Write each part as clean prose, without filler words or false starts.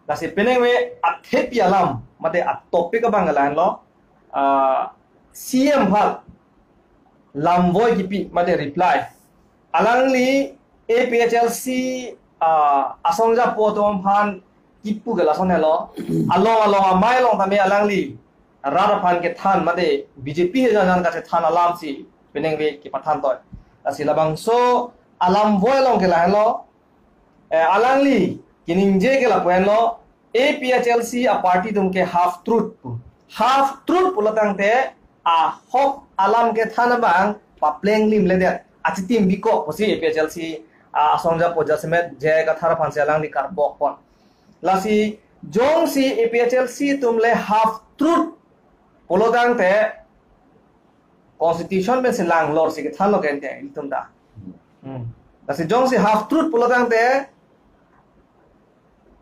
Nasi peneng we athepi alam mate topik abang galan lo CM hal lamboy kipi mate reply alang li APHLC asongja potom phan kipu gala sonne lo along amai long tame alang li rara phan ke than mate BJP he jan ka than alam si peneng we ki pathan toy nasi labang so alam boy long ke la lo alang li kininje ke la poen lo APHLC a party tumke half truth pulatang te a hok alam ke thana bang pa pleng lim le de achitim biko posi APHLC asongja poja semet je ka thara phan se alang li kar bok pon lasi jong si APHLC tumle half truth pulatang te constitution ben silang lor si ke thalo ken te itum da lasi jong si half truth pulatang te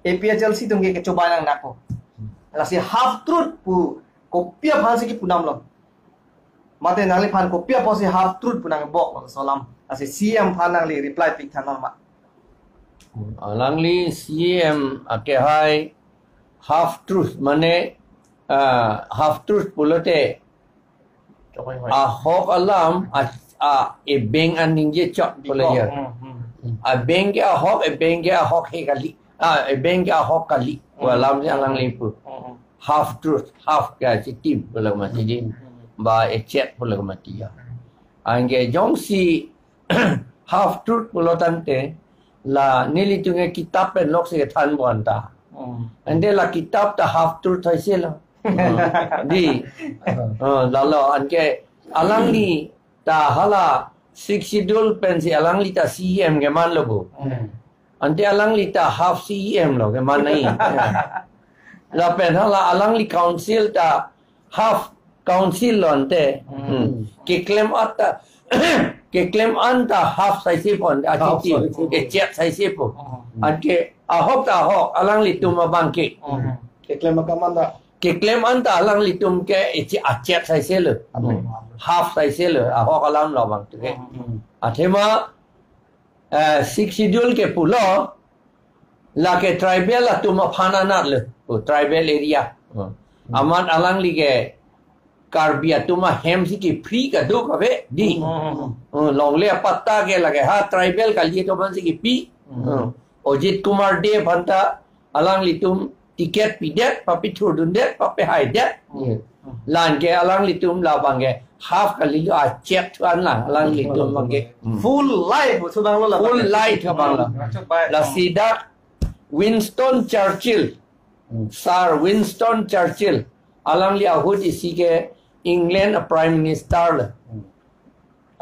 APHLC tumge ke coba yang nako. Lasi half truth pu kopia phansi ki punam lo. Mate nangli phan kopia posi half truth punang bok lo salam. Lasi CM phan nangli reply pik thanon ma. Alangli CM ake hai half truth mane half truth pulote hok alam e beng aning je chot pulayer. A beng ke hok he kali. Bengka hok kali walam ni alang lipu half truth half ka tim pula mati din ba chat pula mati ya angge jong si half truth pula tante la nili tunge kitab pen lok se than bonta ande la kitab ta half truth hai se la di la angge alang ni ta hala six schedule pen si alang li ta CM ke man lobo ante alang li ta half CEM lo ke mana ni la pen hala alang li council ta half council lo ante ke claim anta half sai se pon ati ke chat sai se po ante ahok alang li tum bangke ke claim kamanda ke claim anta alang li tum ke chat sai se le half sai se le ahok alam lo bang tu ke athema six schedule ke pulo la ke tribal la tuma phana na le tribal area aman alang li ke karbia tuma hem si ki free ka do ka be di long le patta ke lage ha tribal ka liye to ban si ki pi Ojit Kumar de banta alang li tum tiket pidet papi thurdun det papi hai det lan ke alang li tum la bange half kali a check tuan la alang li tum bange full life sudang lo la full light ka bang la sida Winston Churchill Sir Winston Churchill alang li ahud isi ke England a prime minister la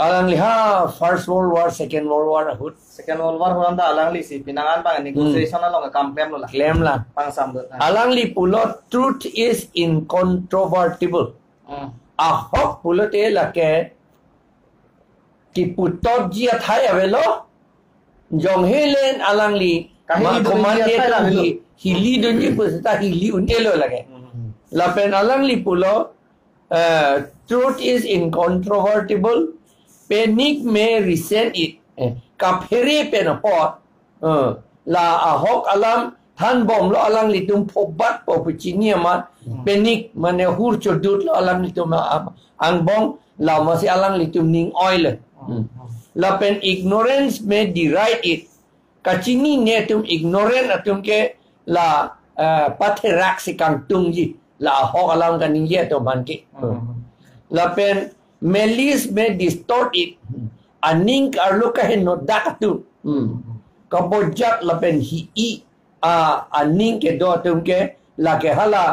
alang li ha first world war second world war ahud second world war huram da alang li si pinangan bang negotiation la long kam claim lo la claim la pang sam alang li pulo truth is incontrovertible ahok pulo te la ke ki putot jia thai avelo jong helen alang li komande tu hili dunji pusata hili untelo lage la pen alang li pulo truth is incontrovertible panic may resent it kaphere pen pot la ahok alam than bom lo alang li tum phobat popuchinia ma panic mane hur chodut lo alang li tum ang bong la masi alang li tum ning oil la pen ignorance may deride it kachini ne tum ignorant atum ke la patherak sikang tungji la ahok alam kan ye to banke la pen malice may distort it aning arlo ka no dakatu kabojak la pen hi aning ke do tum ke la ke hala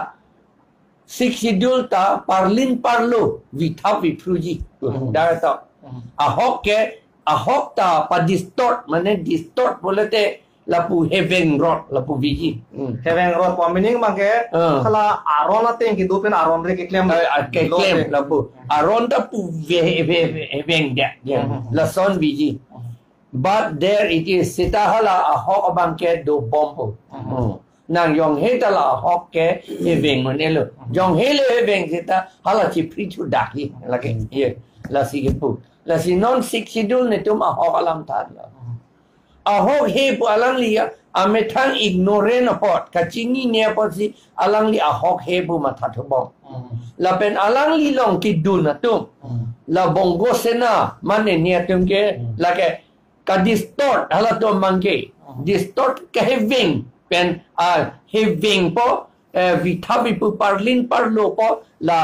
six schedule ta parlin parlo vitha vipruji data ahok ta pa distort mane distort bolete lapu heaven rod lapu viji heaven rod pa meaning mangke khala aron ateng ki do pen aron re ke claim lapu aron ta pu heaven da la son viji but there it is sita hala ahok bangke do bombo nang yong heta la ahok ke heaven monelo yong hele heaven sita hala chi pri chu dakhi lage ye la si ke pu la si non six schedule ne tum ahok alam ta ahok he pu alang li ame thang ignorant apot kachingi ne apot si alang li ahok he pu mathatobong la pen alang li long kidun atum la bongo sena mane ne atum ke la ke ka distort hala to mangke distort ke having pen having po vithabi pu parlin parlo po la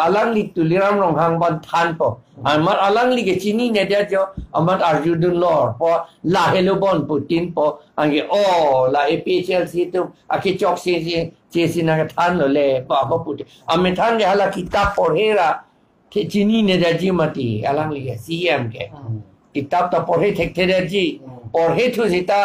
alang li tuliram rong hang ban than po amat alang li ke chini ne dia jo amat arjudun lor po la helobon putin po ange la APHLC tu aki chok si na than lo le pa put ame than ge hala kitab porhera ke chini ne dia ji mati alang li ke CM ke kitab ta porhe thek the ji porhe thu sita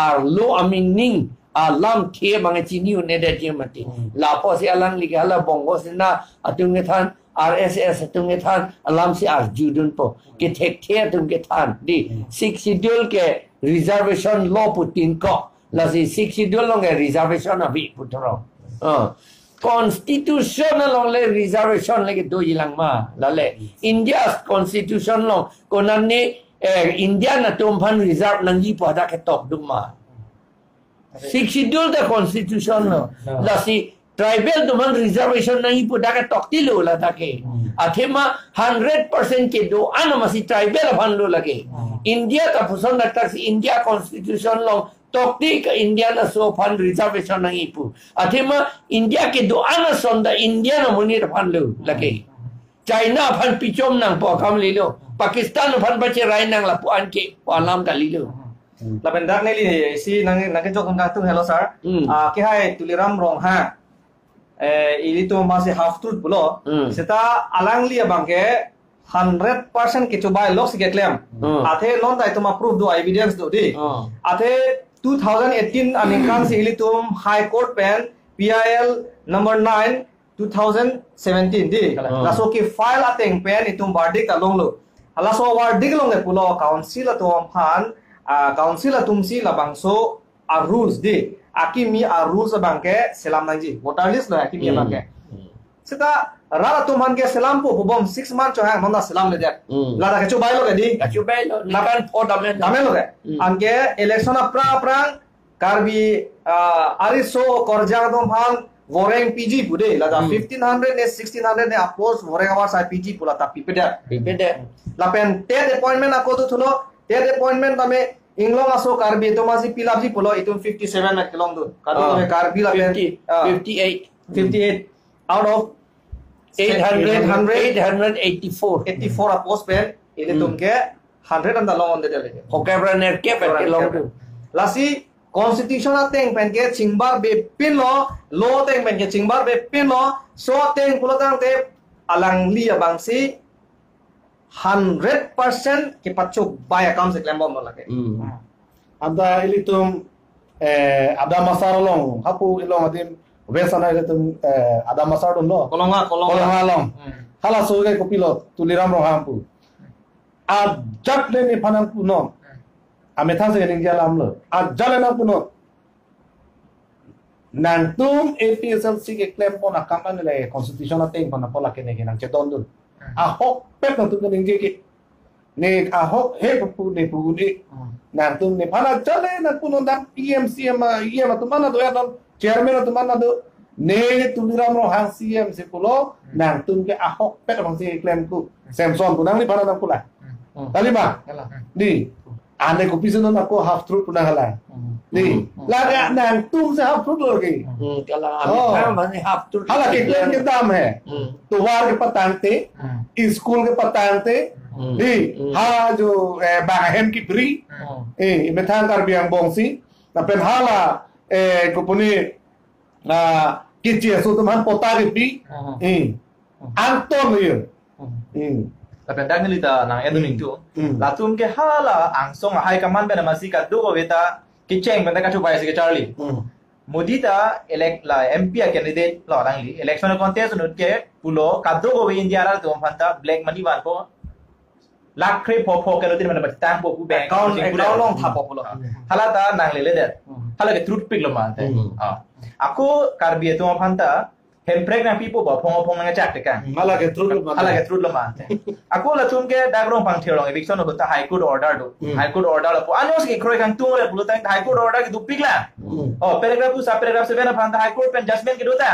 ar lo amining alam thie mange chini ne dia ji mati la po si alang li ke hala bongo sina atung ge than RSS atung ge than alam si arjudun po ke thek the atung ge than di 6 schedule ke reservation law putin ko la si 6 schedule long ke reservation abi putro constitution long le reservation le ke do yilang ma la le India's constitution long konan ni India na tumpan reserve nangi po da ke top duma 6 schedule the constitution no la si tribal tuman reservation nahi po da ke tok ti lo la ta ke athema 100% ke do ana masi tribal ban lo lage India ta puson na ta si India constitution long tok ti ka India na so fan reservation nahi po athema India ke do ana son da India na muni fan lo lage China fan pichom nang po kam li lo Pakistan fan bache rai nang la po an ke po alam ka li lo la ben dak ne li si nang jok nang tu hello sir ke hai tuliram rong ha ili to masih half truth bulo seta alang li abangke 100% ke coba lok si claim athe non dai tuma proof do evidence do di athe 2018 anikan si ili tum high court pen PIL number 9 2017 di la so ki file ateng pen itum verdict along lo ala so verdict long e pulo council atom phan council atum si labangso a rules di akimi a rules bangke selam nanji voter list lo akimi bangke sita rara tuman ke selam po bom 6 month hang nona selam le jak la da ke chubai lo ke di chubai lo nakan po dame lo ke anke election pra prang karbi ariso korjang dom hang voreng PG bude la da 1500 ne 1600 ne apos voreng awas PG pula ta pipede la pen ted appointment ako tu thulo ted appointment tame Inglong aso karbi itu masih pilapji pulau itu 57 nak kilong tu. Kalau karbi lah 58 out of 884 84 apos pen ini tumke 100 anda long on de lagi. Oke braner ke pen kilong tu. Lasi constitution ateng pen ke cingbar be pin lo teng pen ke cingbar be pin lo so teng pulau tang te alang liya bangsi 100% ke pacuk by account se claim bom lagi. Anda ilitum ada masar long hapu ilong adim besana ilitum ada masar dong lo. Kolonga long. Hala suge ko pilot tuliram ro hampu. Ajak le ni panang puno. Amethan se ning jalam lo. Ajale na puno. Nantum APSLC ke claim pon akaman le constitution ateng pon apola ke nang cedon dun. Ahok pep nantum ke ning ke. Ne ahok he pu ne pu ni. Nantum ne pana jale na puno dam PMCM IM tu mana do ya dam chairman tu mana do ne tuliram ro hang CM se pulo nantum ke ahok pep bang se claim ku. Samson tu nang ni pana dam pula. Talima. Di ane ko pisan na ko half truth puna hala. Di laga nantum se half truth lagi. Kalau Amerika masih half truth. Hala ke claim ke dam hai. Tushar के पतांते स्कूल के पतांते दी हाला जो बाहेम की फ्री मेथान कर बियांग बोंगसी ना पेन हाला कुपनी किची ऐसो तुम्हान पोता के पी अंतों ये tapi dak nilita nang edun itu latum ke hala angsong hai kaman bena masih kadu ko beta kiceng benda ka chubai se Charlie Modita elect la MP candidate la langli election contest nut ke pulo kadu ko India la tu phanta black money ban ko lakre pho ke tin mana batang po ku bank account long thapo pulo hala ta nang le der hala ke truth pick lo man aku karbi tu phanta pregnant people ba phong nang chak tekan Malah ke terus ala ke trud lama aku la tum ke dagrong pang thirong eviction of the high court order do high court order la po anos ke kroi kang tung le pulu tang high court order ke du pigla oh paragraph 2 sub paragraph 7 of the high court pen judgment ke do ta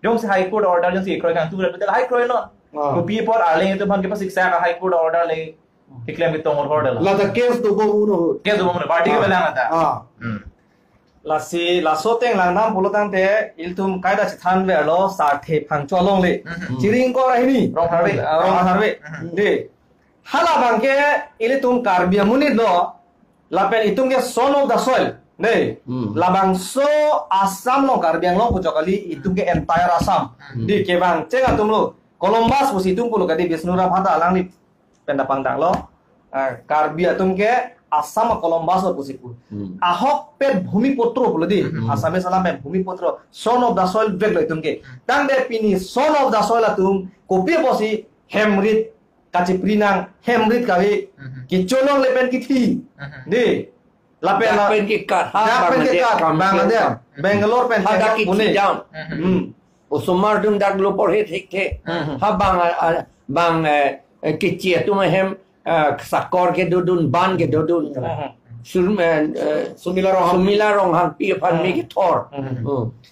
jong se high court order jong se kroi kang tung le betul high kroi no ko pi por arling itu ban ke pas siksa ka high court order le iklam ke tong order la Lah case tu go uno. ke do mo party ke belang ata lasi laso teng lang nam polo tang te iltum kaida chithan ve lo sa the phang cholong le chiring ko rahini rong harve de hala bangke ilitum karbia munit no lapen itung ke son of the soil ne labang so asam lo karbiang lo pucokali itung ke entire asam di ke bang chenga tumlo Columbus pusi itung pulo kadi Bisnura phata alang ni penda pangdang lo karbia tum ke Asam Columbus or pusipu. Ahok pet bhumi potro pulo di. Asame salam pet bhumi potro. Son of the soil veglo itumke. Tang de pini son of the soil atum kopi posi hemrit kaciprinang hemrit kawi kicolong lepen kiti. Di lapen ki kat Bangladesh Bangalore pen ada ki pune down usumar dum dak lo por het hik ha bang ki chia tu hem sakor ke dudun ban ke dudun sumila rong han pi pan mi ke thor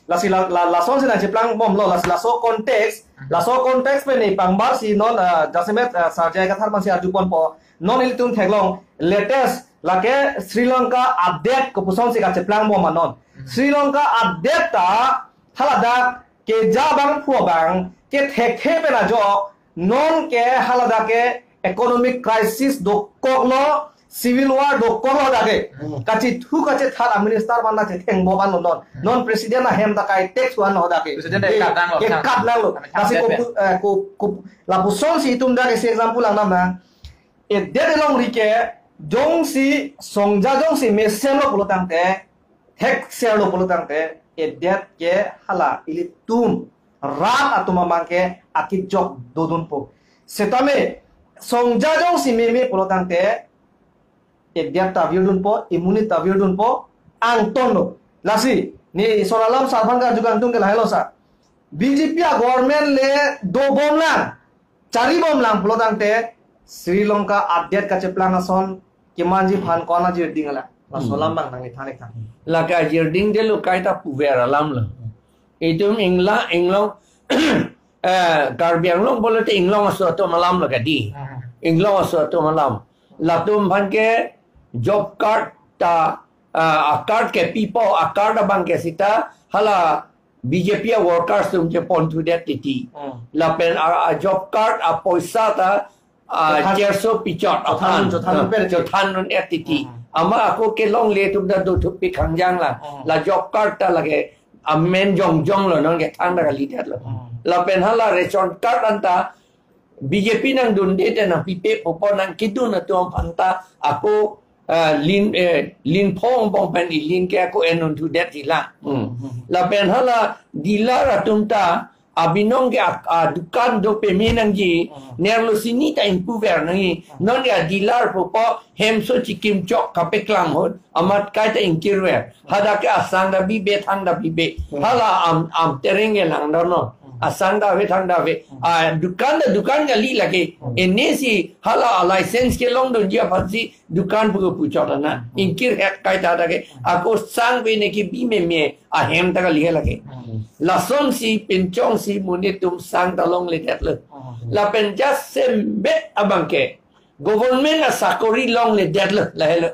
lasi la son sina chiplang bom lo lasi la so context pe nei pangbar si non jasimet sarjai ka tharman si arjupon po non ilitum theglong latest lake Sri Lanka update ko puson si ka chiplang bom anon Sri Lanka update ta halada ke jabang phuabang ke thekhe pe na jo non ke halada ke economic crisis dokokno civil war dokokno dage kachi thu kache thar minister banna che theng boban non president na hem da kai tax wan no dage president ke kat lang lo kasi ko la puson si tum dage se example ang na e de long rike jong si songja jong si mesem lo pulutang te tax share lo pulutang te e det ke hala ili tum rat atuma mangke akit jok dodun po setame songja jong si meme pulutang te dia taviudun po imunit taviudun po angtono lasi ni sonalam sarfanga juga antung ke lahelo sa BJP government le do bom lang cari bom lang pulutang te Sri Lanka update ka cheplang ason kimanji phan kona jir dingala la solam bang nang thane thang la ka jir ding de lu kai ta puvera lam la itum inglong karbiang long bolte inglong aso to malam la ka di inglong aso to malam latum bhan ke job card ta card ke people card bang ke sita hala BJP workers tum je pon to that titi la pen job card poisa ta cherso pichot than non titi ama ako ke long le tum da do thup pi khangjang la job card ta lage amen jong lo non ke thang da li dat lo la pen hala ration card anta BJP nang dun de na pipe popo nang kidun na tuam panta ako lin phong bong pen lin ke ako enon to that dila la pen hala dila ratumta abinong ke dukan do pemenang ji nerlo sini ta improver nangi non ya dilar popo hemso chikim chok kapeklang hot amat kai ta inkirwer hada ke asang da bibe thang da bibe hala am tereng elang no asang da ve thang da ve dukan ga li lage enesi hala license ke long don dia pasi dukan pu puchot na inkir hek kai ta da ke ako sang ve ne ki bi me hem ta ga li lage lason si penchong si munitum sang talong le det le la pen just sembet abangke government a sakori long le det le la hele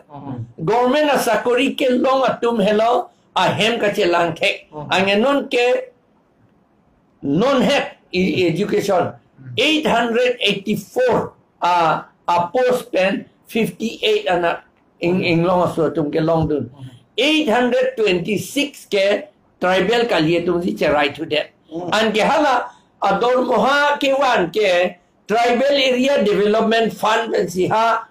government a sakori ke long atum hello a hem ka che lang thek angenon ke non hek education 884 a post pen 58 anak in long aso tum ke long dun 826 ke tribal ka liye tum si right to that an ke hala ador moha ke wan ke tribal area development fund si ha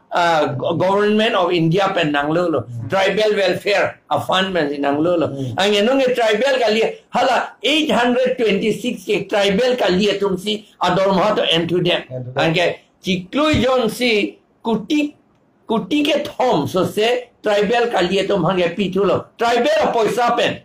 government of India pen nanglo lo tribal welfare a fund men nanglo lo ang enong tribal ka liye hala 826 ke tribal ka liye tum si ador moha to end to that an ke chiklui jon si kuti ke thom so se tribal ka liye tum hange pithulo tribal poisa pen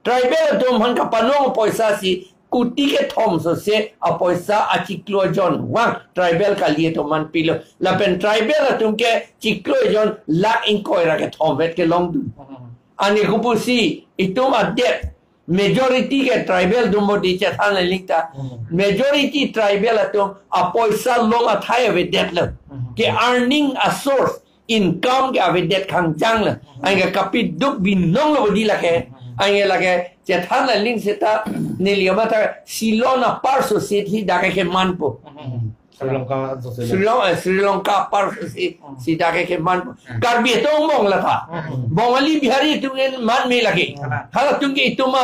tribal tu man kapanong poisa si kuti ke thom so se a poisa a chiklo jon wang tribal kali to man pilo la pen tribal tum ke chiklo jon la in koira ke thom vet ke long du ani kupusi itum a det majority ke tribal dumbo di chathan lingta majority tribal atum a poisa long a thai ve det le ke earning a source income ke ave det khang jang le ai ka kapit duk bin nong lo di la ke ai la ke chathan ling seta niliama ta silona par society da ke manpo Sri Lanka par si da ke manpo karbi to mong la tha bongali bihari tu man me lagi hala tungi ituma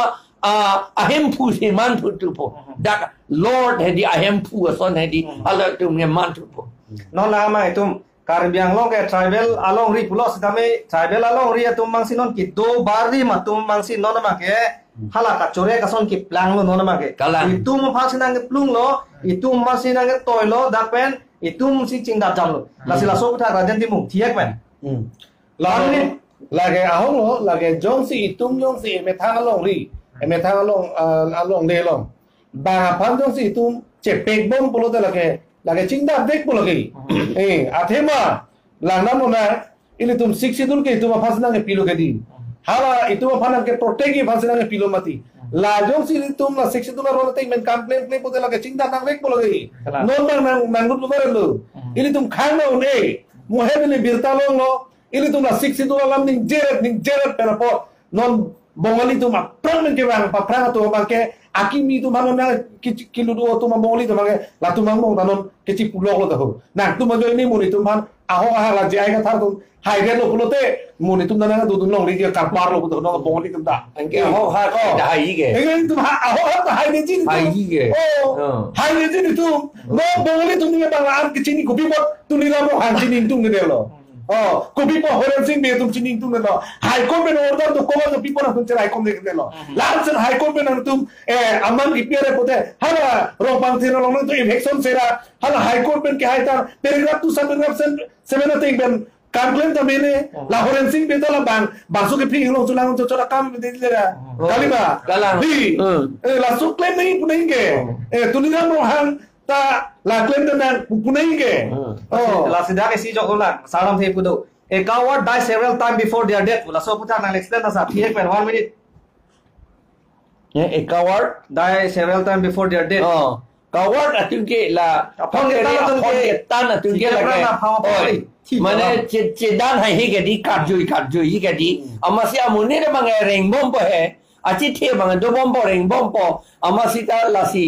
ahem pu se man tu tu po da lord hedi ahem pu son hedi ala tu me man tu po non la ma itum karbiang long ke tribal along ri pulos dame tribal along ri atum mangsinon ki do bari matum mangsin non ma ke hala ka chore ka son ki plang lo non ma ke itum phaksinang ke plung lo itum masinang ke toy lo da pen itum si chingda jam lo la sila so kutha rajan ti mung thiek pen lage ahong lo lage jong si itum jong si me thang along ri me thang along le long ba phan jong si itum che pek bom pulo de lage chingda dek pulo ge athema langnam no na ili tum siksidul ke itum phasna ke pilo ke di hala itum phanan ke protect ke phasna ke pilo mati la jong si itum la siksidul ro te men complaint play pulo lage chingda nang dek pulo ge non mang gut lo lo ili tum khang na une mohebele birtalo lo ili tum la siksidul lam ning jeret pera po non bongali tu mak prang men ke bang pa prang tu bang ke akimi tu manon na kilu do tu bongali tu bang la tu mang mong tanon ke chi pulok lo tu na tu ma joi ni muni tu man aho la jai ka thar tu hai re lo pulote muni tu na du tu long ri ke kar par lo tu no bongali tu da anke ho ha ko da hai ge tu aho hai ni ji hai ge hai ni ji tu no bongali tu ni bang am ke chini ko bi bo tu ni la mo han chini tu ni de lo kopi po horen sing be tum chining tum no high court ben order to cover the people of high court de lo last high court ben tum aman repair pote hala ro pang thino long to election sera hala high court ben ke haita paragraph 2 paragraph 7 thing ben complaint ta mene la horen sing be to la bang basu ke phi long chulang to chora kam de dile kaliba di la su claim nahi punai ke tulina mo hang ta la claim na punai ke la sida ke si jokola saram the pudo a coward die several times before their death la so puta na explain na sa thiek pen 1 minute a coward die several times before their death coward atun ke la phong ke tan atun ke la ke mane chedan hai he ke di kat jui hi ke di amasi amune de bang reng bom po he achi the bang do bom po reng bom po amasi ta la si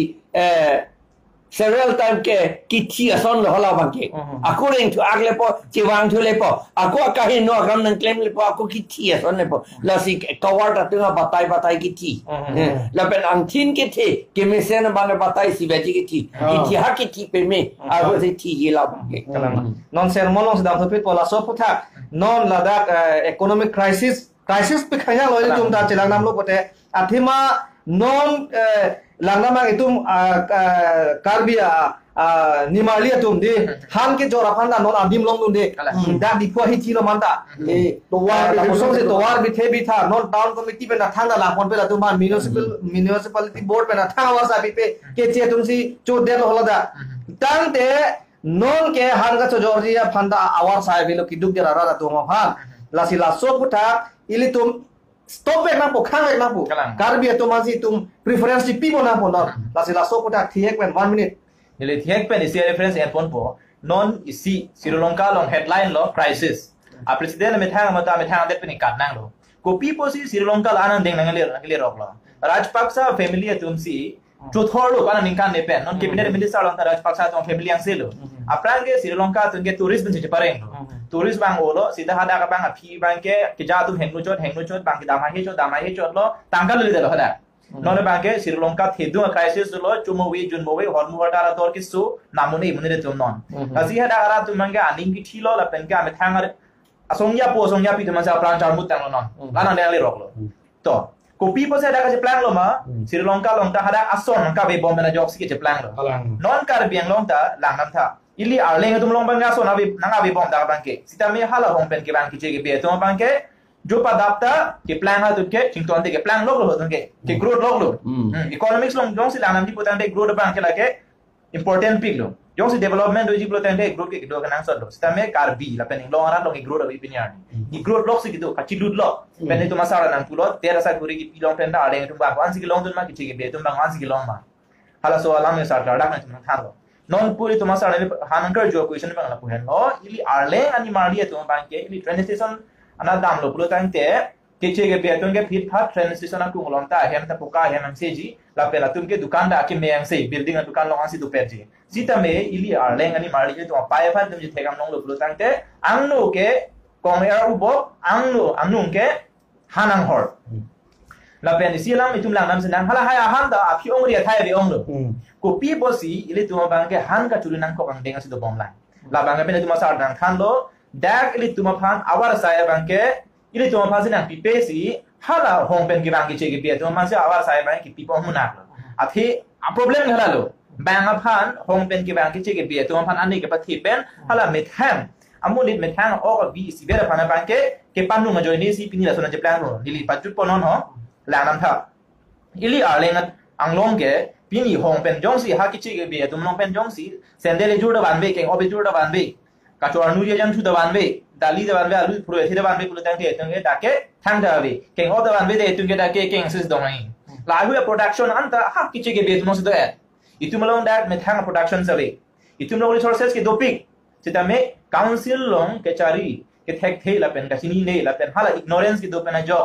several time ke kichi ason lo hala bangke aku reng tu agle po ciwang tu le po aku akahin no akam nang claim le po aku kichi ason le po la si kawar ta tunga batai kichi la pen ang thin ke the ke me sen bang batai si beji kichi kichi ha kichi pe me aku se thi ye la bangke non sermon sedang topit pola so puta non ladak economic crisis pe khanya lo tum ta chilang nam lo pote athima non langnama itum karbia nimalia tum de han ke jora phanda non adim long dum de da di ko hi chi lo manta to war la so se to war bi the bi tha non town committee pe na thanga la pon pe la tum municipality board pe na thanga wa sa bi pe ke che tum si cho de lo da tang te non ke han ga cho jordia phanda awar sai bi lo ki duk jara ra to ma phan la si la so puta ili tum stop back na po khang back na po karbia to mansi tum preference ti people na po no la sila so puta thiek pen 1 minute nile thiek pen isi reference en pon po non isi Sri Lanka long headline lo crisis a president me thang det pen kat nang lo ko people si Sri Lanka la anan ding nang le rok lo Rajapaksa family atum si to thor lo kana ningkan ne pen non cabinet minister long Rajapaksa tong family yang selo apran ke Sri Lanka tung ke tourist ben je pareng lo tourist bang olo sida hada ka bang phi bang ke ja tu hengnu chot bang dama he chot lo tangkal le lo hada non bang ke Sri Lanka thedu crisis lo chumowi junmowi hormu hada tor kisu namuni munire tum non kazi hada ara tu manga aning ki thilo la pen ka me thangar asongya pi tu masa pran char mut tang lo non lana ne le rok lo to kopi po se ada ka je plan lo ma Sri Lanka long ta hada ason ka be bom na jok si ke plan lo non kar biang long ta lang nam tha ili arleng tum long bang aso na bi bom da bang ke sita me hala hong pen ke bang ke je ke be to bang ke जो पदाप्ता के प्लान हा तुके चिंतों के प्लान लोग लो तुके के ग्रोथ लोग लो इकोनॉमिक्स लोग जों से लानम दी पोतांटे ग्रोथ बांग के लाके important pig lo जों से डेवलपमेंट दोजी पोतांटे ग्रोथ के दो कनांग सर लो सितमे कारबी ला पेनिंग लो आना लो के ग्रोथ अभी पिनियार ni growth lock sigido kachidud lo pen itu masara nang pulo tera sa guri ki pilong penda ada yang tumba wan sigilong tun ma ki chige be tumba wan sigilong ma hala so alam sa dak nang tum thang lo non puri tu masara ni hanangker jo question bang la puhen lo ili arle ani mari tu bang ke ili train station ana dam lo pulo tang te ke chige be tum ke fit phat train station aku ngolong ta hem ta puka hem am seji la pela tum ke dukan da ke me ang se building a dukan long asi du perji sita me ili arle ani mari tu pa ya phat tum je thegam nong lo pulo tang te ang no ke kong era ubo angnu ke hanang hor la pen silam itum lang nam senang hala haya han da api ong ria thai be ong lo ko pi bosi ile tuma bang ke han ka tulunang ko bang denga sido bom lai la bang pen tuma sar dang khan lo dak ile tuma phan awar saya bang ke ile tuma phan senang pi pe si hala hong pen ke bang ke che ke be tuma se awar saya bang ke pi pom munak lo athi a problem hala lo bang phan hong pen ke bang ke che ke be tuma phan ani ke pathi pen hala met ham amulit metang or bi si bera pana banke ke panu ngajoy ni si pinila sona je plan ro dili pajut ponon ho la nam tha ili arlenga anglong ke pini hong pen jong si ha ki chi ke bi tum long pen jong si sendele juda ban be ke obi juda ban be ka to anu je jam thu da ban be dali da ban be alu pro thi da ban be kulu tang ke tang ke da ke thang da be ke o da ban be de tum ke da ke sis dong ai la hu production anta ha ki chi ke bi tum so da itum long that metang production sabe itum long resources ke dopik Sita me council long ke cari ke thek the la pen ka sini ne la pen hala ignorance ki do pen jo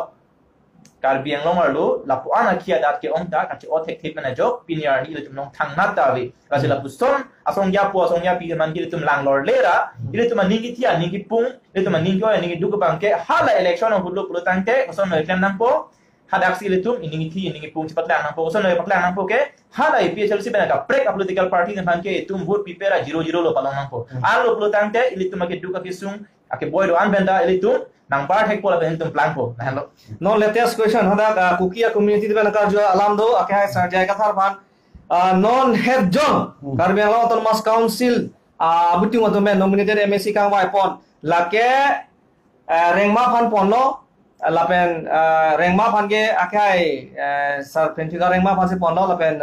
kar biang long arlo la po ana kia dat ke ong ta ka che o thek the pen jo piniar ni le tum long thang na ta we la se la puson asong ya po asong ya pi man ki tum lang lor lera ile tum ningi tia ningi pung ile tum ningi o ningi duk bang ke hala election of lo pro tang te son no claim nang po hadak si le tum ningi thi ningi pung si patlang nang po son no patlang nang po ke hala PHLC bena ka break a political party nan ke tum vote pipera 0-0 lo palong nang po alo lo tang te ili tum ke duka ki sung ake boy do anbenda ili tum nang bar hek pola ben tum plan po na hello no latest question hada kukia community bena ka jo alam do ake hai sar jai ka thar ban non head john karbiang lo autonomous council abuti mo to men nominated MSC kang wai pon la ke rengma phan pon lo lapen rengma phan ke akai sar pentiga rengma phan se pon lo lapen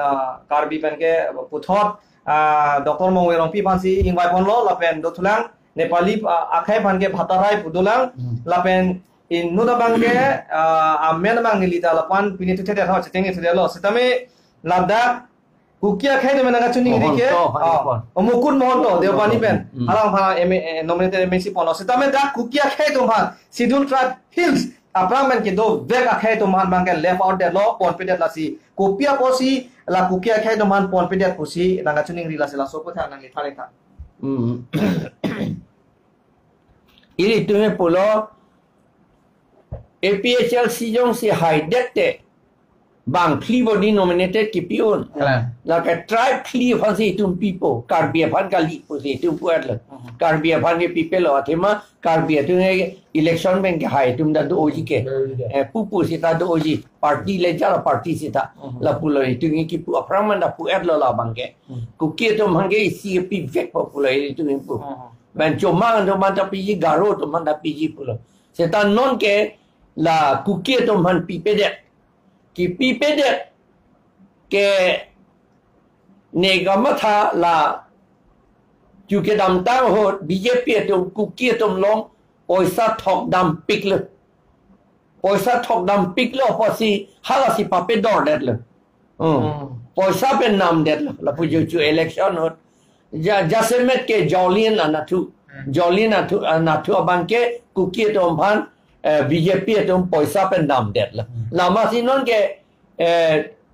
karbi pen ke puthot dr mongwe rong pi phan si ingwai pon lo lapen do thulang nepali akai phan ke bhatarai pudulang lapen in nuda bang ke amen bang nilita lapan pinit the ha cheteng the lo setame lada kukia khai de menanga chuni ri ke omukun mohon to deopani pen halang phan nominated MSC pon lo setame da kukia khai to phan sidul tribe hills Aprang ke do vek akhai to man bang ke left out that law pon pedet la si kopia posi la kukia akhai to man pon pedet posi nanga chuning ri la se la so ko tha nang li thale tha ili tume polo APHLC jong si hide te bang kli body nominated ki pion la ka tribe kli phan si tum people karbia phan ka li posi tum puat la karbia phan ke people lo athema karbia tu election ben ke hai tum da do oji ke pupu sita do oji party le jara party sita la pulo itu ngi ki pu aframan da pu at lo la bang ke ku ke to mangi CP vek popular itu ngi pu ben chomang to man ta pi garo to man da pi pulo sita non ke la ku ke to man pi pede ki pi pede ke negama tha la ju ke dam ta ho BJP to ku ke to long Poisa thok dam pik le Poisa thok dam pik le posi hala si pape dor det le Poisa pen nam det le la puju chu election hot jasemet ke jolien anathu abang ke kuki to phan BJP to poisa pen nam det le lama si non ke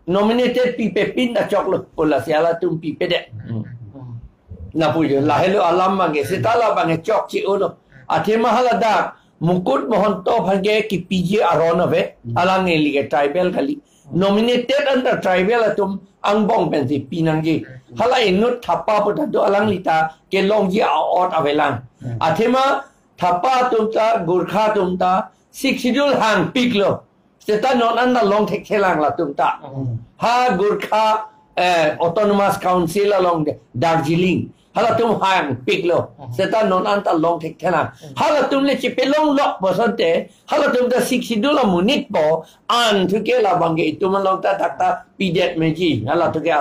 nominated pipe pin da chok le pola siala tum pipe de na puju la helo alam mangi sitala bange chok chi uno Athema halada mukut mohon to bhange ki PG aron ave alang eli ke tribal kali nominated under tribal atum angbong pensi pinangji hala inut thapa pota do alang lita ke longji out avelang Athema thapa tumta gurkha tumta six schedule hang piklo seta non anda long thek thelang la tumta ha gurkha autonomous council along Darjeeling halatum hang pik lo seta non anta long thik thena halatum le chi pelong lok bosante halatum da siksidula munit po an thuke la bange itum long ta takta pidet meji halatu ke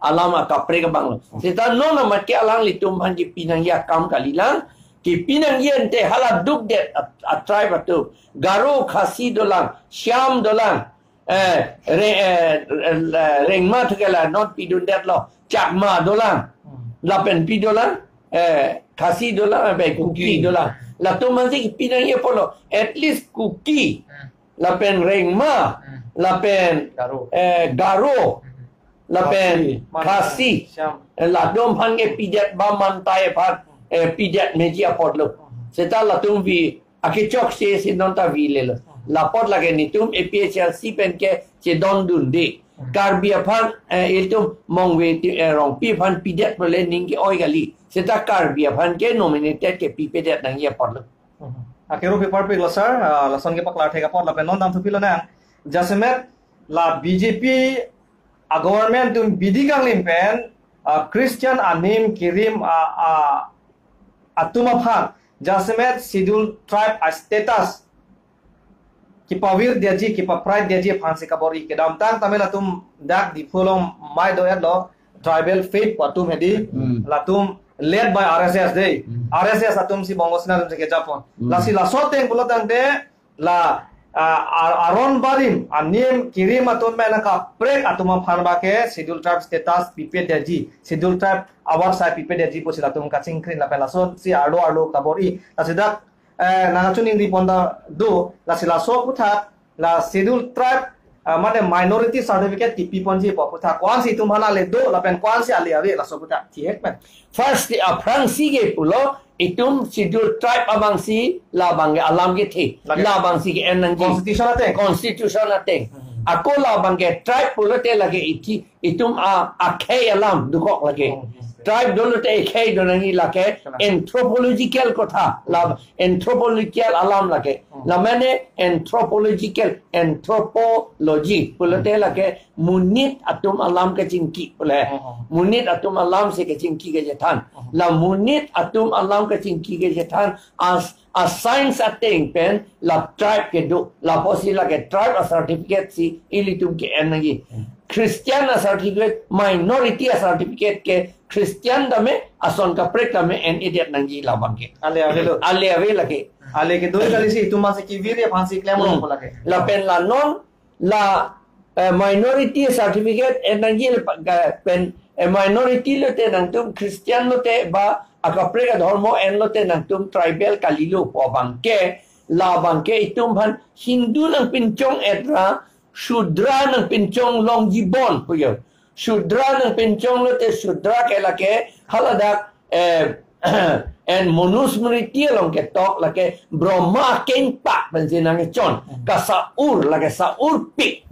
alama kapre ka bang seta non na mat ke alang litum hanji pinang ya kam kalilang ki pinang yen te hala duk det a tribe atu garo khasi dolang syam dolang rengma thukela not pidun det lo chakma dolang lapen pi dolang khasi dolang be kuki dolang la tu manzi pinang ye polo at least kuki lapen rengma lapen garo lapen khasi la dom hange pidet ba mantai phat pidet meji apot lo seta la tum vi akichok se sinonta vi le lo la pot lage ni tum APHLC pen ke che don dun de karbia phan iltum mongwe rong pi phan pidet pole ning ke oi gali seta karbia phan ke nominated ke pidet nang ye pot lo akero paper pe losar lason ke paklar thega pot la pen non dam thupilo na jasemet la BJP a government tum bidigang limpen Christian anim kirim atuma phan jasemet schedule tribe status ki pawir diaji ki pa pride diaji phansi kabori ke dam tang tamela tum dak di fulong mai do lo tribal faith patum hedi latum led by RSS de RSS atum si bongosna tum ke japon la si la soteng bulotang de la aron barim anim kirim atum mena ka prek atuma phanba ke schedule tribe status pipe diaji schedule tribe awar sai pipe diaji po sila tum ka chingkrin la pela so si arlo kabori la sidak nangachuning di ponda do la sila so putha la schedule tribe mane minority certificate ki piponji po putha kwan si tumhana le do la pen kwan si ali ave la so putha thiek pen first the aprangsi ge pulo itum schedule tribe abangsi la bange alam ge the la bangsi ge enang constitution ate ako la bange tribe pulo te lage iti itum akhe alam dukok lage tribe dolo te ekhe donangi lake anthropological kotha la anthropological alam lake la mane anthropology pulote lake munit atum alam ke cingki pule munit atum alam se ke cingki ke jethan la munit atum alam ke cingki ke jethan as a science ateng pen la tribe ke do la posila ke tribe certificate si ilitum ke enagi Christian certificate minority certificate ke Christian dame ason ka prek dame en idiot nangi labang ke ale ave lage ale ke doi kali si tuma se ki virya phansi claim ro lage la pen la non la minority certificate en nangi pen minority lo te nang tum Christian lo te ba aka prek dharmo en lo te nang tum tribal kalilo po bang ke la bang ke itum han Hindu nang pinchong etra Shudra ng pinchong long jibon puyo. Shudra ng pinchong lo te shudra ke lake haladak and monusmriti long ke tok lake brahma ken pa bensinang chon ka saur lake saur pik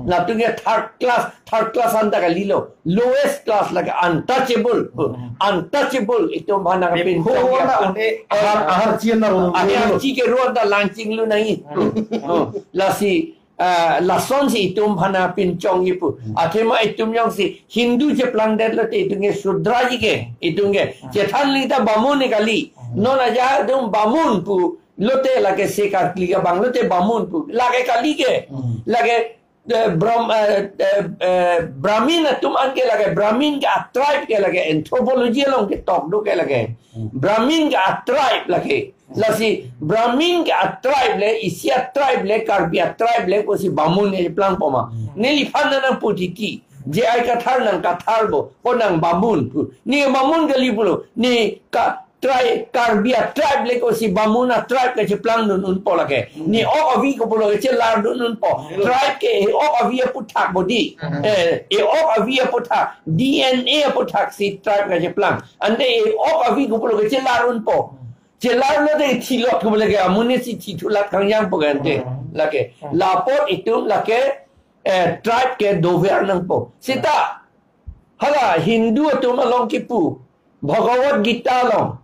la tu third class anda ka lilo lowest class lake untouchable itu bhana ka pinchong ahar chien na ro ahar chi ke ro da launching lu nahi la si la son si itum bhana pinchong ipu athema itum yang si Hindu je plang det lote itunge Shudra ji ke itunge jethan lita bamun kali non aja dum bamun pu lote lage se ka kliga bang lote bamun pu lage kali ke lage Brahmin tum an ke lage Brahmin ka tribe ke lage anthropology long ke tok do ke lage Brahmin ka tribe lage lasi Brahmin ka tribe le isia tribe le karbia tribe le ko si bamun ne plan poma neli phana na putiki je ai ka thar nang ka thar bo ponang bamun ni bamun gali pulo ni ka tribe karbia tribe le ko si bamuna tribe ke plan nun po lage ni o avi ko pulo ke lar nun po tribe ke o avi puthak body o avi puthak DNA puthak si tribe ke plan ande o avi ko pulo ke lar nun po jelar lo de thilot ko lage amune si thithulat kangyang pogante lage lapot itum lage tribe ke dover nang po sita hala Hindu tum along kipu Bhagavad Gita long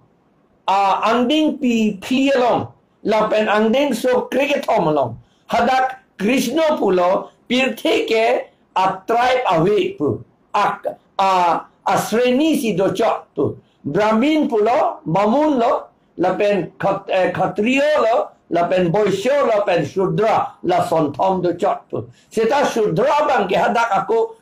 anding pi clear long lapen anding so cricket hom long hadak Krishna pulo pirthe ke a tribe away pu a sreni si do chot tu Brahmin pulo, Bamun lo, lapen Khatrio lo, lapen Boisyo lo, lapen Shudra, la Sontom do Chot pu. Seta Shudra bang ke hadak aku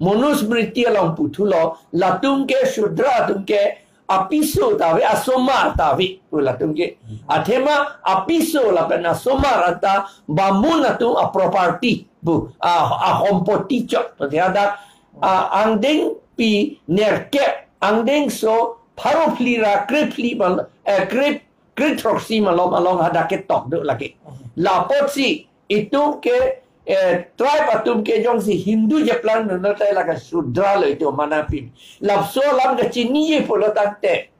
Manusmriti long putulo, la tumke Shudra tumke apiso tavi asomar tavi pula tumke. Athema apiso lapen asomar ata Bamun atu a property bu a hompoti chot. Pati hadak angding pi nerkep angding so paroflira kripli mal kritroxi malong hadaket tok do lagi la potsi itu ke tribe atum ke jong si Hindu je plan no tai laga Shudra lo itu mana pi lapso lam ke chini je polo tante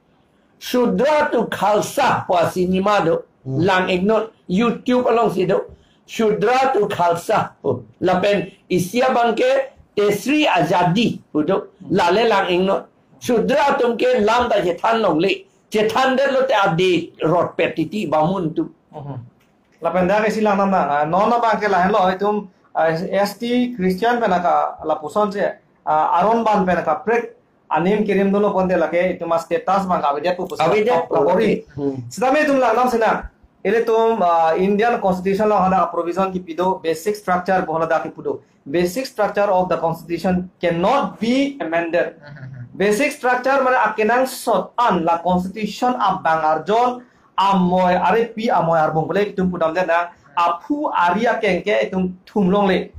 Shudra tu khalsa pa sinima do lang ignore YouTube along si do Shudra tu khalsa lapen isia bangke Tesri Azadi untuk lale lang ingno Shudra tumke lam da jetan long le jetan de lo te adi rot petiti Bamun tu Lapenda ke silang nama nona bangke lain lo itu ST Christian penaka la puson se Aron ban penaka prek anim kirim dulu ponte lake itu mas status bang awidet pu puson lapori sedame tum lang nam sena ele tum Indian constitution lo hada provision ki pido basic structure bola da ki pido basic structure of the constitution cannot be amended. Basic structure mana akenang sot an la constitution ab bangarjon amoy arepi amoy arbong bole itum pudam dena apu aria kengke itum thumlong le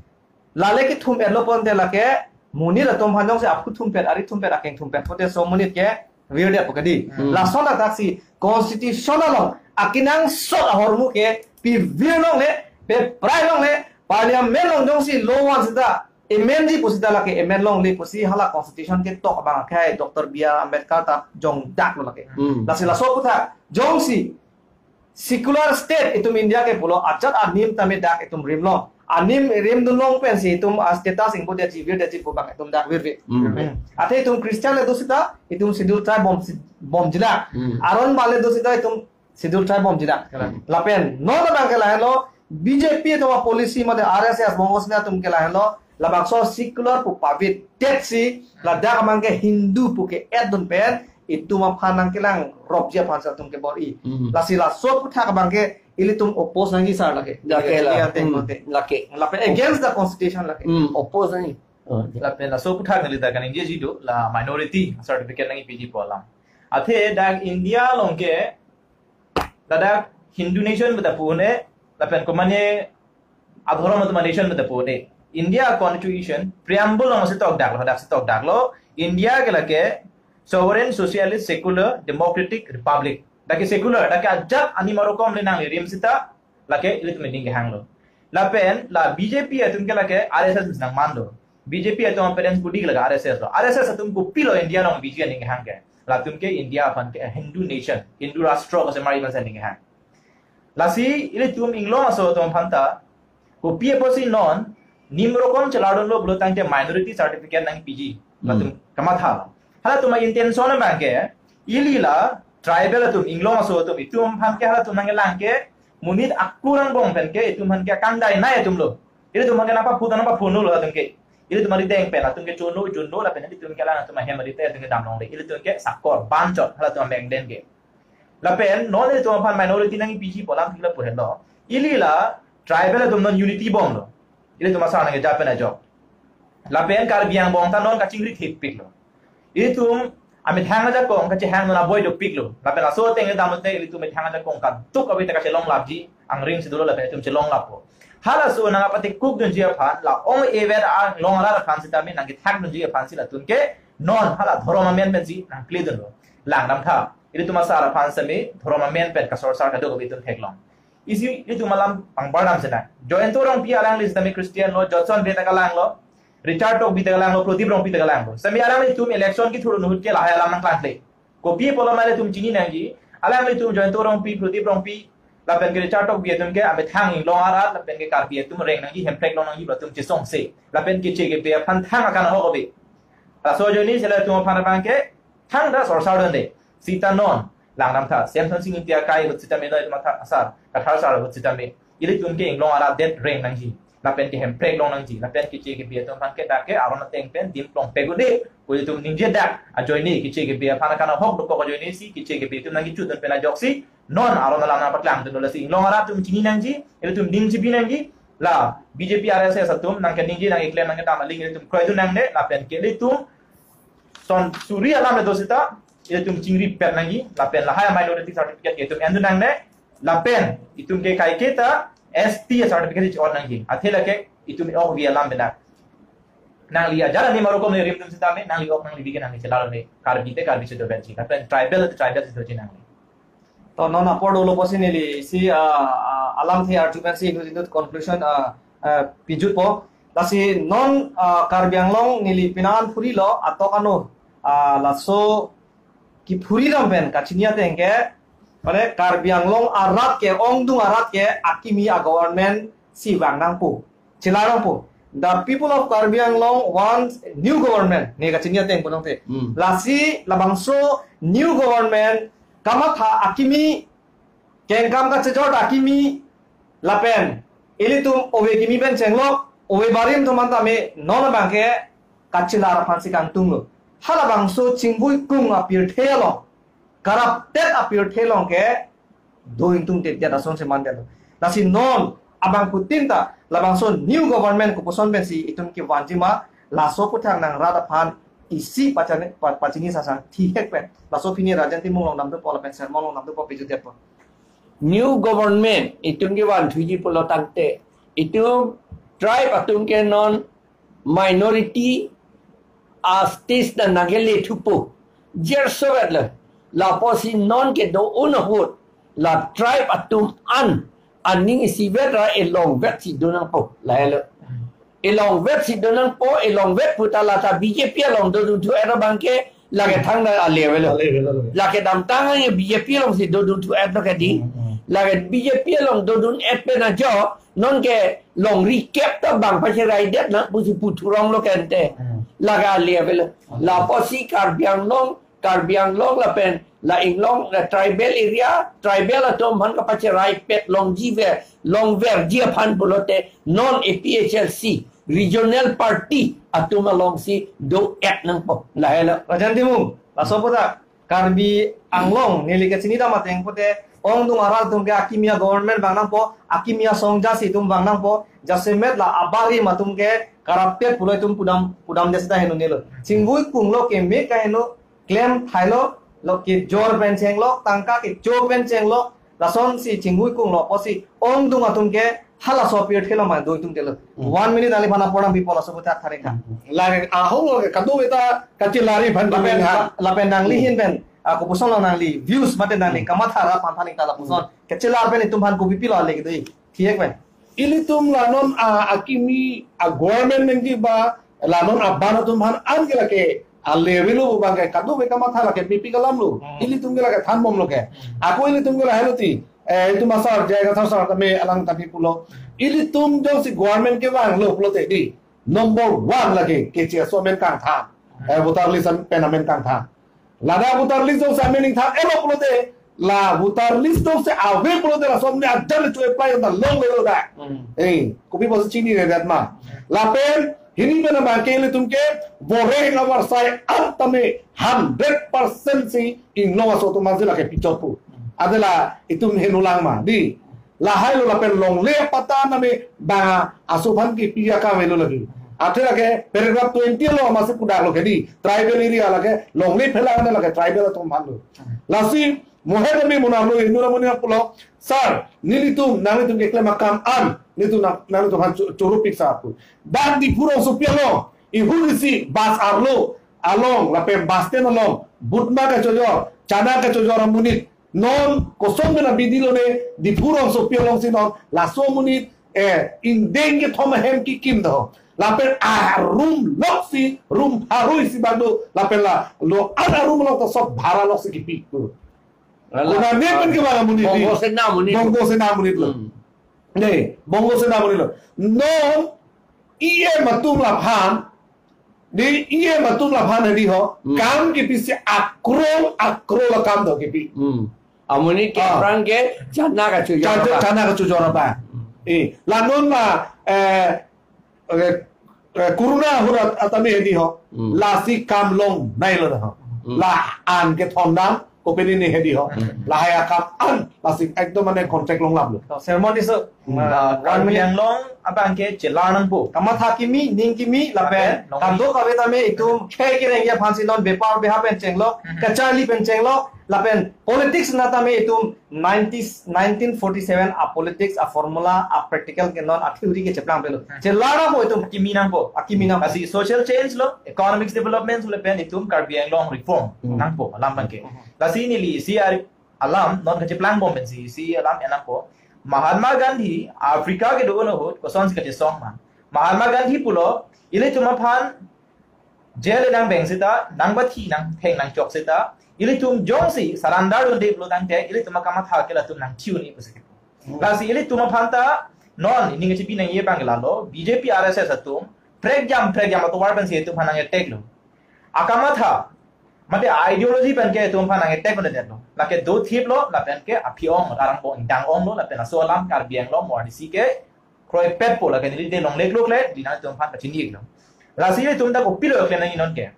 lale ki thum elo pon de lake munir atom hanjong se apu thum pet ari thum pet akeng thum pet pote so munit ke weird apokadi la sona taksi constitutional akenang sot hormu ke pi virong le pe prailong le Parliament long jong si law wan sida amend ji posida la ke amend long le posi hala constitution ke tok bang khai Dr. B.R. Ambedkar ta jong dak lo ke la sila so putha jong si secular state itum India ke pulo achat anim tame dak itum rim lo anim rim dun long pen si itum status ingpo de civil de chipo bang itum dak wir ate itum Christian le dosita itum schedule tribe bom jila aron bale dosita itum schedule tribe bom jila la pen no na bang ke la lo BJP to policy made RSS bongosna tumke la hello la bakso secular pu pavit taxi la da mangke Hindu pu ke edun pen itu ma phanang kelang robje phansa tumke bori la sila so pu thak bangke ilitum oppose nangi sar lake lake lake la pen against the constitution lake oppose nangi la pen la so pu thak ngali da kan inje ji do la minority certificate nangi PG polam athe da India longke da Hindu nation bata pune lapen komane adhoram atma nation mata pone India constitution preamble ang sitok daklo India ke lake sovereign socialist secular democratic republic dake secular dake ajak ani marokom le nang rim sita lake ilit meeting ke hanglo lapen la BJP atum ke lake RSS nang mando BJP atum parents budi ke lake RSS atum ko pilo India nang BJP ning hangke la tum ke India fan ke Hindu nation Hindu rashtra ko se mari man ning hang Lasi ili tum inglo aso tum phanta ko pie posi non nimrokom chaladon lo blotang te minority certificate nang PG latum kamatha hala tum intention bangke ili la tribal tum inglo aso tum itum phanke hala tum nang langke munit akurang bong penke itum phanke kandai nai tum lo ili tum napa putana pa phonu lo tum ke ili tum mari deng pe la tum ke chono la pen tum ke la tum hemari te tum ke damlong le ili tum ke sakor banchot hala tum beng den ke lapen non itu apa minority nangi PG polam kita pun lo ili la tribal itu non unity bom lo ili tu masa nangi Japan aja lapen Caribbean bom ta non kacing rit hit pik lo itu amit hang aja kong kacing hang non avoid pik lo lapen aso tenge damat te ili tu mit hang aja kong kan tuk abis tak long labji ang ring sidolo lapen itu long lapo hala so nang apa te cook dun jia phan la ong ever ang long la phan sita mi nangi thak dun jia phan sila tun ke non hala dhoroma men benji nang clear dun lo lang dam tha itu masa pan semi dhoroma men pet kasor sar ka dogo bitun theklong isi itu malam pang bardam sena join to rong pi alang list dami Christian lo Johnson beta kalang lo Richard tok bita kalang lo Prodip rong bita kalang lo semi alang itu election ki thuru nuhut ke la alang nang klan le ko pi polo male tum chini nangi alang itu join to rong pi Prodip rong pi la pen ke Richard tok bi tum ke ame thang long arat la pen ke kar pi tum reng nangi hem trek long nangi ba tum chi song se la pen ke che ke pe phan thang akan ho ko bi la so joni sela tum phan bang ke thang da sor sar don de sita non lang nam tha sem thon sing india kai hut sita me no ma tha asar ka thar sar hut sita me ili tum ke long ara det reng nang hi lapen ke hemprek long nang ji lapen kiche ke bia tum pan ke dak ke aron teng pen dim plong pe gode ko tum ning je dak a join ni kiche ke bia pan kana hok do ko join ni si kiche ke bia tum nang ji chut pen a jok si non aron la na patlang tum la si long ara tum chini nang ji ele tum ding ji bi nang ji la BJP RSS atum nang ke ning ji nang iklen nang ta maling ele tum kroi tu nang de lapen ke le tum son suri alam le dosita ele tum chingri pet nang ji lapen la haya minority certificate ke tum endu nang de lapen itum ke kai kita ST certificate ci orang ngi athela ke itu mi ok via lambena nang li ajara ni marokom ne rim tum sitame nang li ok nang li bigen nang celalo ne karbite karbi se do benci kapen tribal se do nang to non apodo lo posinili si alam the argument si into conclusion pijut po lasi non karbianglong nili pinan phuri lo atokano laso ki phuri ramben kachinia tengke pada Karbianglong arat ke ongdung arat ke akimi a government si wangnang pu cilarang pu the people of Karbianglong want new government ne ka chinia teng ponong te lasi labangso new government kamatha akimi kengkam ka chejor akimi lapen ilitum owe kimi ben chenglok owe barim tomanta me nona bangke kachilar phansi kangtung lo halabangso chingbui kung apir thelo corrupted appear thelong ke doing tung te jada son se mandelo nasi non abang putinta labang son new government ko poson bensi itum ki wanjima laso puthang nang rada phan isi pachini sasang thik pen laso phini rajanti mong nam to pola pen ser mong nam to po piju depo new government itum ke wan thuji polo tangte itum tribe atum ke non minority astis da nagele thupu jersovetla la posi non ke do unahut la tribe atum aning isi vetra elong vet si donang po la hello elong vet si donang po elong vet putala ta BJP long do tu era bangke la ke thang na level la ke dam tang ye BJP long si do tu era ke di la ke BJP long do dun et pe na jo non ke long recap ta bang pa rai det na pusi puturong lo kente la ga level la posi Karbianglong la pen la inglong la tribal area tribal atom han ka pache rai pet long ver dia phan bolote non APHLC regional party atum long si do et nang po la hela rajanti mung laso puta Karbi Anglong nili ke sini da mateng pote ong dung aral tum ke akimia government bangnang po akimia songja si tum bangnang po jasemet la abari matum ke corrupted puloi tum pudam desda henu nilo chingui kunglo ke me ka henu claim thailo lo ki jor ben cheng lo tangka ki chok ben cheng lo lason si chingui kung lo posi ong dung atum ke hala so pier thelo ma doi tum telo 1 minute ali phana podam bi pola so buta thare kha la ahong lo kadu beta kachilari bhan la pen nang li hin ben ko puson lo nang li views mate nang li kamatha ra pan thani ta la puson kachilar ben tum phan ko bi pilo le ki doi thiek ben ilitum lanon akimi a government ngi ba lanon abana tum han an gela ke alevelu bangke kadu be kamatha la ke pipi kalam lu ilitum gela ke than bom lo ke ako ilitum gela heloti itu masar jaya ka thar me alang tapi pulo ilitum jo si government ke bang lo pulo te di number 1 lagi ke che so men kang tha butar li sam penamen kang tha lada butar li so sam men tha elo pulo te la butar li so se ave pulo te la so me adal to apply on the long level da kopi pos chini re dat ma la pen hini pena bangke ilitum ke bore ngawar sai antame 100% si ingno so to manzila ke pichopu adela itum henulang ma di lahai lo lapen long le pata na me ba asuban ki pia ka velo lagi athera ke paragraph 20 lo amase kudak lo ke di tribal area lage long le phela na lage tribal to manlo lasi moher me munamlo indura munia pulo sir nilitum nalitum ke klema kam an nitu nanu to han churu piksa apu dan di puro supialo ihulisi bas arlo along lapen basten along butma ka chojo chana ka chojo ramunit non kosong na bidilo ne di purong so piolong sinon la so munit in denge thoma hem ki kim do la pen room loksi room harui si bando la pen la lo ana room lo to sok bhara loksi ki pik ko la ne pen ke bala munit bongo se na munit lo ne bongo se na munit lo non iye matum la phan di iye matum la phan di ho kam ki pise akro la kam do ki pik amuni ke orang ke chana ka chujora ba Lanun ma Kuruna hurat atami hedi ho. Lasi kamlong nailon ho. La an ke thondam kopeni ni hedi ho. La haya kam an lasi ekdom mane contract long lab lo. sermon is Kan yang long abang ke jelanan po. kama thakimi ningkimi lapen kamdo kabe tame itum kheki rengya phansi non bepar beha pen chenglo kachali pen chenglo lapen politics na tame itum 1947 a politics a formula a practical ke non a theory ke cheplang pelo jelana po itum Kiminang po. akimina Kasi social change lo, economics development lo pen itum karbiang long reform. Nang po alam bang ke. Kasi nili si alam non ke jeplang bom si alam enam po. Mahatma Gandhi Afrika ke doon ho ko sons ke song ma. Mahatma Gandhi pulo ile tuma phan jail nang beng sita nang bathi nang theng nang chok sita ile tum jongsi sarandar don de pulo tang te ile tuma kama tha ke la tum nang thiu ni pusik. Kasi ile tuma phan ta non ini nge chipi nang ye bangla lo BJP RSS atum preg jam to war ban se tum phan nang attack lo. Akama tha mate ideology pen ke tum phan nang attack ban de lo. La ke do thip lo la pen ke aphiong arang po dang ong lo la pen so lam kar biang lo mo disi ke kroi pet po la ke ni de long lek lo le di na tum phan ka chini lo. La si le tum da ko pilo ke nang inon ke.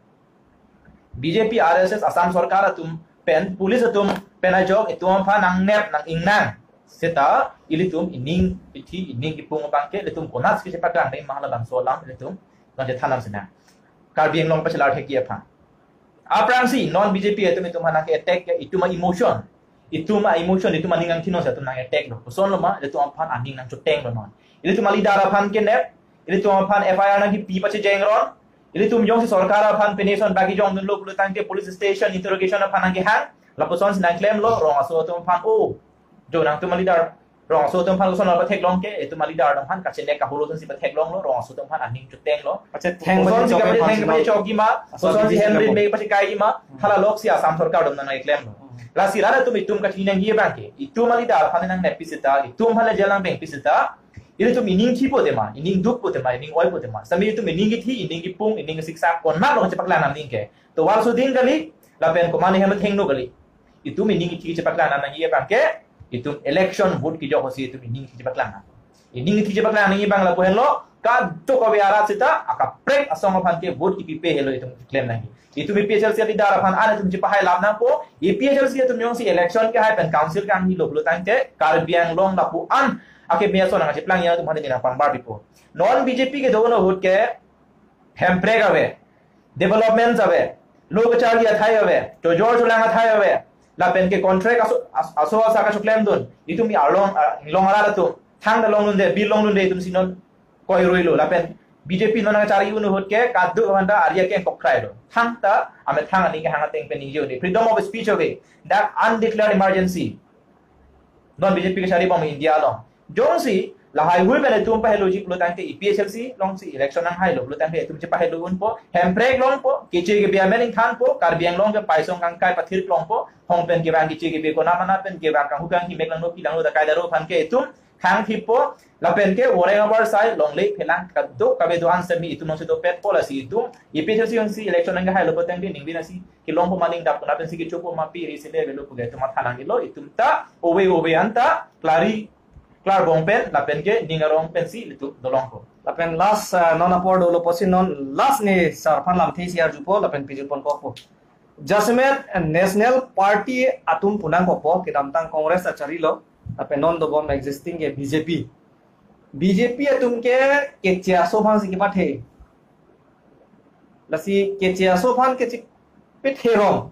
BJP RSS Assam sarkar atum pen police atum pen a jog itum phan nang nep nang ingnang seta ilitum ining ithi ining ipung bangke litum konas ki sepatang dai mahla bang solam litum non je thanam sina kar biang long pachalar theki apha aprangsi non BJP atum itum hanang ke attack ke ituma emotion ituma ningang thino sa tum nang attack lo son lo ma litum aphan aning nang chuteng lo non ilitum alidara phan ke nep ilitum aphan FIR nang ki pi pache jengron ilitum jong si sarkar aphan penation bagi jong dun lo tang ke police station interrogation aphan nang ke hang laposon sinang claim lo rong aso tum phan o jo nang tu malidar rong so tum phan son ba thek long ke tu malidar dang phan ka chene ka holo si ba thek long lo rong so tum phan aning chuteng lo acha theng son si ka ba theng ba choki ma son si henry me ba kai ma thala lok si asam sarkar dam na claim lo la si rara tu itum ka tinang ye bang ke itu malidar phan nang ne pisita itum phan la jalang beng pisita ile tu ining thi po de ma ining duk po de ma ining oi po de ma sami tu ining ki thi ining ki pung ining siksa kon ma lo chepak la nam ning ke to wal su ding kali la pen ko mani hem theng no kali itu ining ki thi chepak la nam ye bang ke itu election vote ki jo hosi itu ining ki baklang ining ki baklang ni bangla ko hello ka to ko biara sita aka prek asong phan ke vote ki pipe hello itu claim nang itu PPHL si dara phan ana tum ji pahai lam na po PPHL si tum yong si election ke hai pen council kan hi lo tang te kar biang long la pu an ake me so nang ji plang ya tum hane dina pang bar pipo non BJP ke dono vote ke hem prek ave development ave lok charge athai ave to jor chulang athai ave la pen ke contract aso asa ka claim don itu mi along long ala tu thang da long nun de bil long nun de tum sinon koi roilo la pen BJP non na chari unu hot ke kaddu handa arya ke kokrai do thang ta ame thang ani ke hanga teng pen ni jo de freedom of speech away that undeclared emergency non BJP ke chari bom India lo jongsi la hai hui pen tum pa hello ji plo tang te PSLC long si election nang hai lo plo tang te tum che pa hello un po hem break long po ke che ke bia meling than po kar biang long ke pai song kang kai pathir long po hong pen ke bang ki che ke be ko na mana pen ke bang kang hu kang ki mek lang no pi lang lo da kai da ro phan ke tum khang thi po la pen ke wareng over sai long le phelang ka do ka be do answer mi itu no se do pet policy itu PSLC on si election nang hai lo po tang de ning bina si ki long po maling dap na pen si ki chopo ma pi ri se le lo pu ge tum thanang lo itum ta owe anta clari klar bong pen la pen ke ningarong pen si litu dolong ko lapen last non apor dolo posin non last ni sar phan lam thi siar jupo lapen pijul pon ko po Jasmet National Party atum punang ko po kidam tang Congress achari lo lapen non do bom existing ke BJP atum ke chia so phan si ki pathe lasi ke chia so phan ke pit herong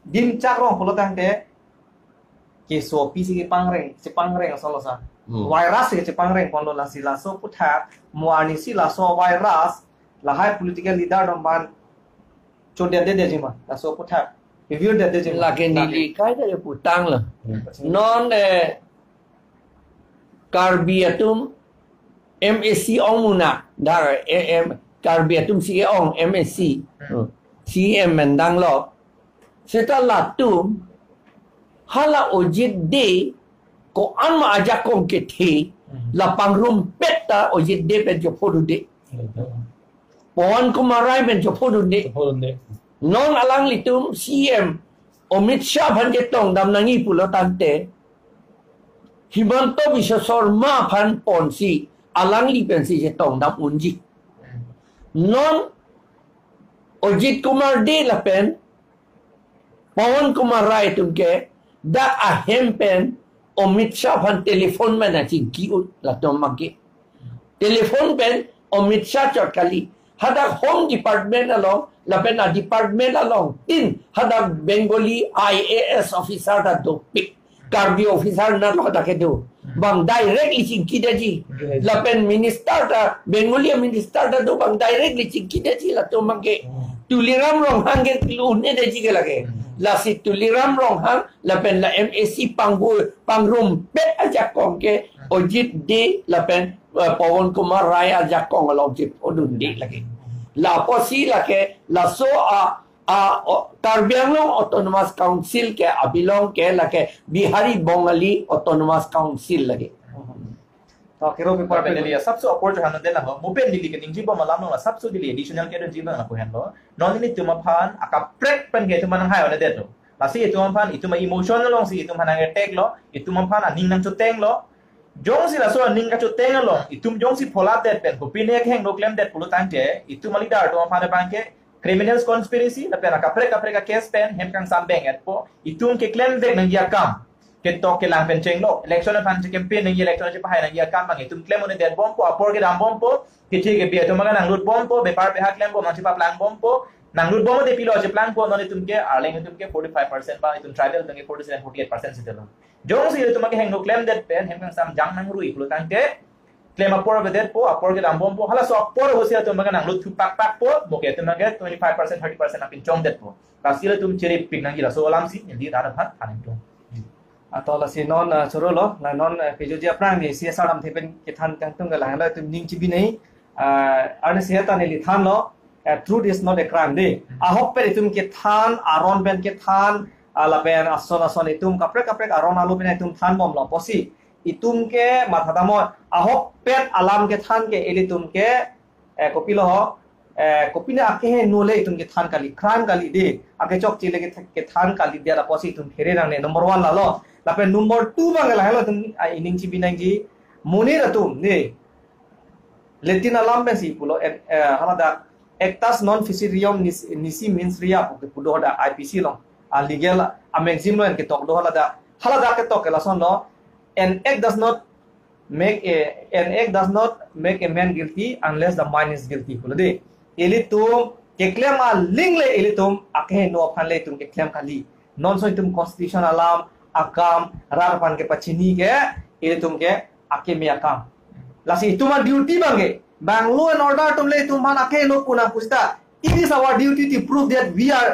dim chak rong polo tang de ke so pi si ki pangreng solo sa virus ke Jepang reng kondo la sila so putha muani sila so virus la hai political leader dom ban chode de jima la so putha review de jima la ke ni li kai de putang la non karbiatum MSC ong muna dar karbiatum si ong MSC CM mendang lo setelah tum hala ojit de ko an ma aja kong ke the la pangrum peta ojit de pen jo podu de pon ko marai pen jo podu de non alang litum CM Omit Shah ban je tong dam nangi pulo tante Himanto Biswa Sarma Phan Ponsi alang li pensi je tong dam unji non Ojit Kumar De la pen Pawan Kumar Rai tunke da ahem pen Omit Shah Phan telefon mana cingki la tom magi telefon pen Omit Shah chot kali hada home department along la pen a department along tin hada Bengali IAS officer da do pick cardio officer na lo da ke do bang directly cingki daji la pen minister da Bengali minister da do bang directly cingki daji la tom magi tuliram rong hange lune daji ke lage la si tuliram rong hang la pen la MAC pangrum pe aja kong ke Ojit De la pen Pawan Kumar Rai aja kong along jip odun di lagi la posi la ke la so Tarbiang Long Autonomous Council ke abilong ke la ke Bihari Bengali Autonomous Council lagi kiro pe par Dia sabsu apor johan den la mopen dili ke ningji ba malam la sabsu dili additional ke den jiba na ko hen lo non ini tuma phan aka prek pen ke tuma nang hayo na det lo la si tuma phan ituma emotional long si tuma nang attack lo ituma phan aning nang chuteng lo jong si la so aning ka chuteng lo itum jong si phola det pen ko pine ek heng lo claim det pulu tang te ituma leader tuma phan ban ke criminals conspiracy la pen aka prek ka case pen hem kang sambeng et po itum ke claim det nang ya kam ketok ke lang penceng lo election fan campaign nang election je pahay nang ya kam bang itum claim on dead bomb po apor ke dam bomb po kithi ke biya to maga nang lut bomb po bepar pe ha claim bomb nang sipa plan bomb po nang lut bomb de pilo je plan po non itum ke arling itum ke 45% ba itum tribal tang ke 47 48% sitelo jong si itum ke heng no claim that pen hem kang sam jang nang rui plo tang ke claim apor be dead po apor ke dam bomb po hala so apor ho sia to maga nang lut pak po mo ke itum ke 25% 30% apin chong det po kasila tum chiri pik nang gila so alam si ndi dar phat thanin to atau la si non choro lo la non pejo dia prang ni sia saram thepen ke than kang tung la la tum ning chibi nei arne sia ta ne li than lo truth is not a crime de a hok pe tum ke than aron ben ke than la ben ason itum kapre aron alu ben itum than bom lo posi itum ke mathada mo a hok pet alam ke than ke eli tum ke kopi lo ho kopi ne ake he nole itum ke than kali crime kali de ake chok chile ke than kali dia la posi itum khere rang ne number 1 la lo lapen number 2 bangala hello tum ining chi binang ji muni ratum ne letin alam ben si pulo halada actus non fisirium nisi means ria pudo da IPC long a legal a maximum en ke tok do halada ke tok la son no an act does not make a man guilty unless the mind is guilty pulo de elitum ke claim a lingle elitum akhe no phan le tum ke claim kali non so itum constitution alam akam rarapan ke pachini ke ini tum ke ake me akam lasi tuma duty bange bang law and order tum le tum man ake no puna pusta it is our duty to prove that we are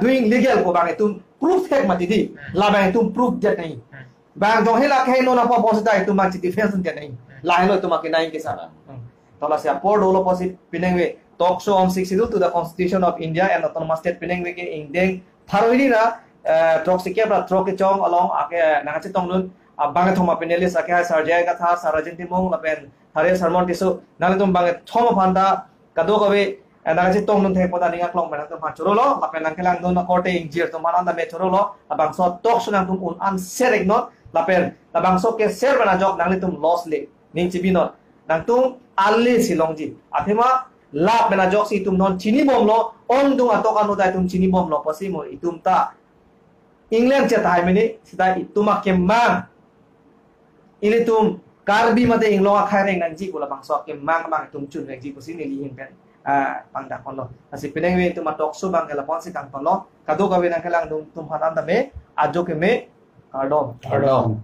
doing legal ko bang tum proof tek mati di la bang tum proof that nahi bang dong hela ke no na po posita tum man defense that nahi la no tum ke nahi ke sara to la se apor do lo posit pinengwe talk show on 62 to the constitution of India and autonomous state pinengwe ke indeng tharoi na trok sikya pra trok ke chong along ake nangati tong nun bang thoma penelis ake sarjay ka tha sarajin timong lapen thare sarmon tisu nang tum bang thoma phanda kado kobe nangati tong nun the poda ninga klong bana tum choro lo lapen nang kelang don kote injir tum mananda me choro lo abang so tok sunang tum un an serek not lapen labang so ke ser bana jok nang tum loss le ning chibi not nang tum alle silong ji athema lap bana jok si tum non chini bom lo ong dung atokan no dai tum chini bom lo pasimo itum ta England चे ताई मैंने सिता इतुमा के मांग इले तुम कार्बी मते इंग्लोंग खायरेंग नंजी को लबांग सो के मांग तुम चुन रेंजी को सिने ली हिंग pen pangda kono asi pineng we tuma tokso bang kala ponsi kang tono kado ka we nang kalang tumpanan dame ajo ke me kardom